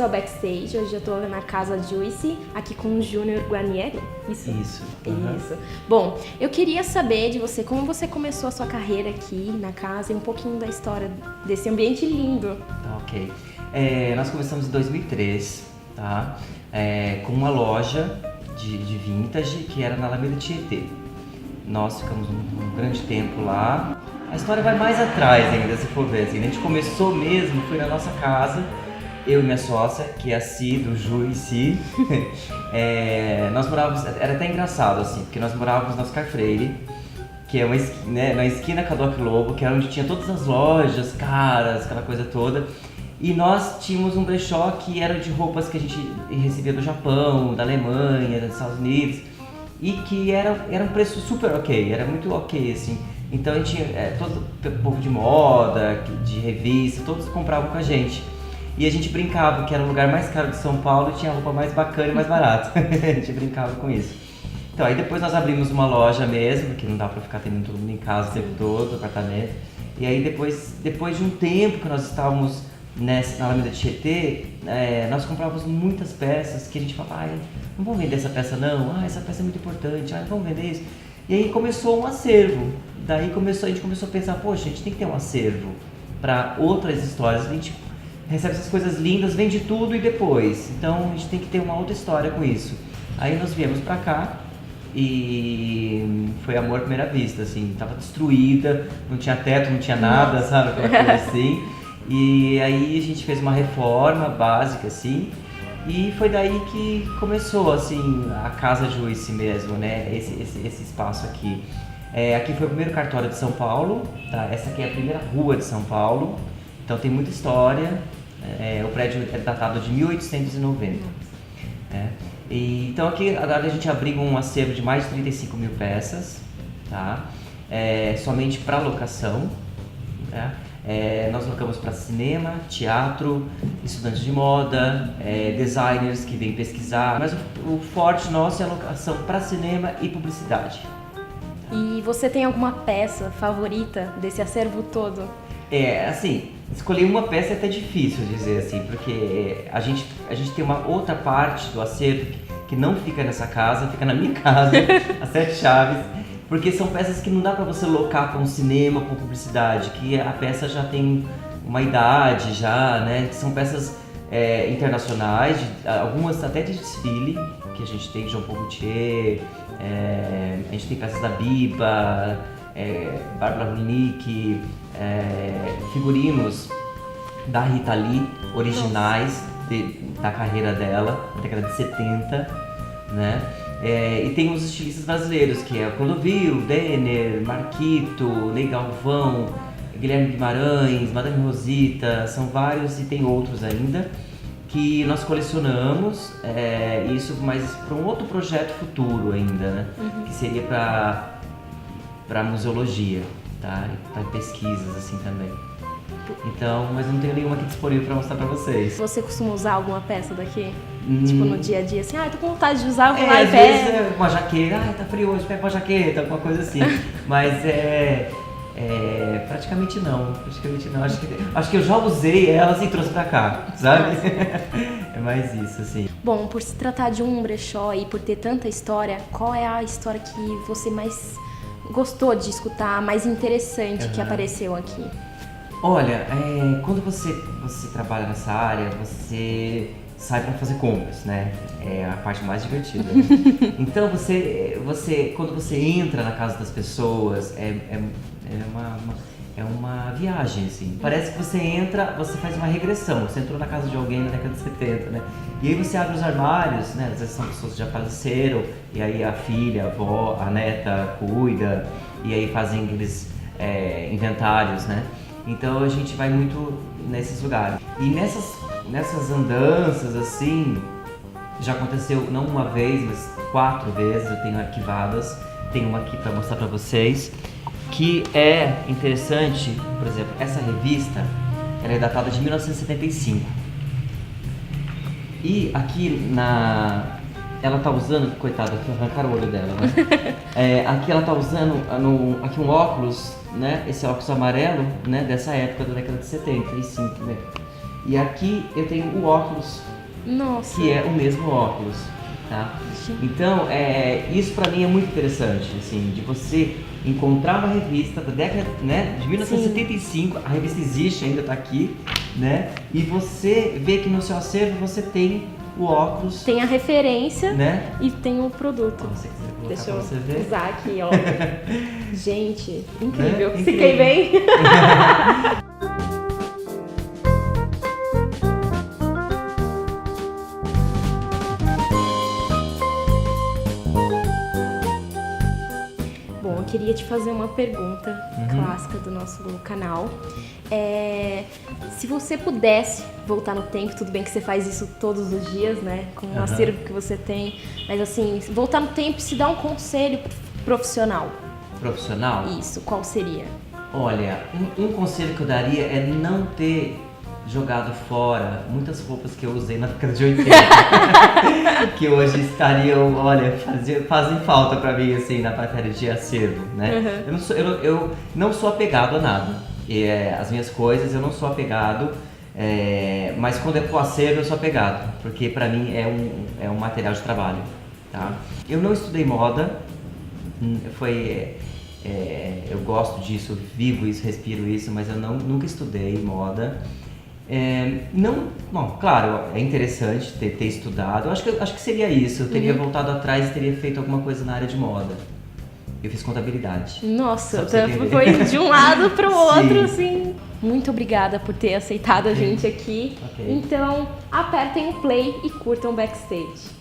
ao Backstage. Hoje eu tô na Casa Juicy, aqui com o Júnior Guarnieri. Isso? Isso. Isso. Bom, eu queria saber de você como você começou a sua carreira aqui na casa e um pouquinho da história desse ambiente lindo. Tá, ok. Nós começamos em 2003, tá? Com uma loja de vintage que era na Alameda Tietê. Nós ficamos um grande tempo lá. A história vai mais atrás ainda, se for ver assim. A gente começou mesmo, foi na nossa casa, eu e minha sócia, que é a Si, do Ju e Si. Nós morávamos, era até engraçado assim, porque nós morávamos na Oscar Freire, que é na esquina Cadoc Lobo, que era onde tinha todas as lojas, caras, aquela coisa toda. E nós tínhamos um brechó que era de roupas que a gente recebia do Japão, da Alemanha, dos Estados Unidos, e que era um preço super ok, era muito ok assim. Então a gente, todo o povo de moda, de revista, todos compravam com a gente. E a gente brincava que era o lugar mais caro de São Paulo e tinha a roupa mais bacana e mais barata. A gente brincava com isso. Então aí depois nós abrimos uma loja mesmo, porque não dá pra ficar tendo todo mundo em casa o tempo todo, apartamento. E aí depois de um tempo que nós estávamos na Alameda Tietê, nós comprávamos muitas peças que a gente falava, não vamos vender essa peça não, essa peça é muito importante, vamos vender isso. E aí começou um acervo. Daí a gente começou a pensar, poxa, a gente tem que ter um acervo para outras histórias. A gente recebe essas coisas lindas, vende tudo e depois. Então a gente tem que ter uma outra história com isso. Aí nós viemos pra cá e foi amor à primeira vista, assim. Tava destruída, não tinha teto, não tinha nada, sabe? Aquela coisa assim. E aí a gente fez uma reforma básica, assim. E foi daí que começou, assim, a Casa Juicy mesmo, né? Esse espaço aqui. Aqui foi o primeiro cartório de São Paulo, tá? Essa aqui é a primeira rua de São Paulo, então tem muita história. O prédio é datado de 1890. Então aqui agora a gente abriga um acervo de mais de 35 mil peças, tá? Somente para locação, tá? Nós locamos para cinema, teatro, estudantes de moda, designers que vêm pesquisar, mas o forte nosso é a locação para cinema e publicidade. E você tem alguma peça favorita desse acervo todo? Assim, escolher uma peça é até difícil dizer assim, porque a gente tem uma outra parte do acervo que não fica nessa casa, fica na minha casa, as Sete Chaves, porque são peças que não dá pra você locar para um cinema, para publicidade, que a peça já tem uma idade já, né? São peças internacionais, algumas até de desfile, que a gente tem de Jean Paul Gaultier, a gente tem peças da Biba, Bárbara Runick, figurinos da Rita Lee, originais da carreira dela, da década de 70, né? E tem os estilistas brasileiros, que é o Clodovil, Denner, Marquito, Ney Galvão, Guilherme Guimarães, Madame Rosita, são vários e tem outros ainda que nós colecionamos, isso mas para um outro projeto futuro ainda, né? Que seria para museologia, tá? Para pesquisas assim também. Então, mas não tenho nenhuma aqui disponível para mostrar para vocês. Você costuma usar alguma peça daqui? Tipo no dia a dia, assim, tô com vontade de usar, vou lá e às pego. vezes uma jaqueta, tá frio hoje, pega uma jaqueta, alguma coisa assim. Mas praticamente não. Acho que eu já usei elas e trouxe pra cá, sabe? É mais isso, assim. Bom, por se tratar de um brechó e por ter tanta história, qual é a história que você mais gostou de escutar, mais interessante que apareceu aqui? Olha, quando você trabalha nessa área, você sai para fazer compras, né? É a parte mais divertida. Então quando você entra na casa das pessoas, é uma viagem, assim. Parece que você entra, você faz uma regressão. Você entrou na casa de alguém na década de 70, né? E aí você abre os armários, né? Às vezes são pessoas que já faleceram, e aí a filha, a avó, a neta cuida, e aí fazem aqueles inventários, né? Então a gente vai muito nesses lugares. E nessas andanças, assim, já aconteceu não uma vez, mas 4 vezes, eu tenho arquivadas. Tenho uma aqui para mostrar para vocês, que é interessante. Por exemplo, essa revista, ela é datada de 1975. E aqui ela tá usando, coitada, aqui arrancaram o olho dela, né? Aqui ela tá usando aqui um óculos, né? Esse óculos amarelo, né? Dessa época da década de 75, né? E aqui eu tenho o óculos, Nossa. que é o mesmo óculos, tá? Então, isso pra mim é muito interessante, assim, de você encontrar uma revista da década, né, de 1975, a revista existe, ainda tá aqui, né? E você vê que no seu acervo você tem o óculos. Tem a referência, né? E tem o produto. Se você quiser colocar Deixa eu pra você ver. usar aqui, ó. Gente, incrível. Né? Fiquei bem. Bom, eu queria te fazer uma pergunta clássica do nosso canal. Se você pudesse voltar no tempo, tudo bem que você faz isso todos os dias, né? Com o acervo que você tem, mas assim, voltar no tempo e se dar um conselho profissional. Profissional? Isso, qual seria? Olha, um conselho que eu daria é não ter jogado fora muitas roupas que eu usei na década de 80. Que hoje estariam, olha, fazem falta pra mim, assim, na matéria de acervo, né? Eu não sou apegado a nada. As minhas coisas eu não sou apegado, mas quando é pro acervo eu sou apegado, porque pra mim é um material de trabalho, tá? Eu não estudei moda, eu gosto disso, vivo isso, respiro isso, mas eu nunca estudei moda. Bom, claro, é interessante ter estudado. Acho que seria isso. Eu teria voltado atrás e teria feito alguma coisa na área de moda. Eu fiz contabilidade. Nossa, foi de um lado para o outro, assim. Muito obrigada por ter aceitado a gente aqui. Okay. Então, apertem o play e curtam o backstage.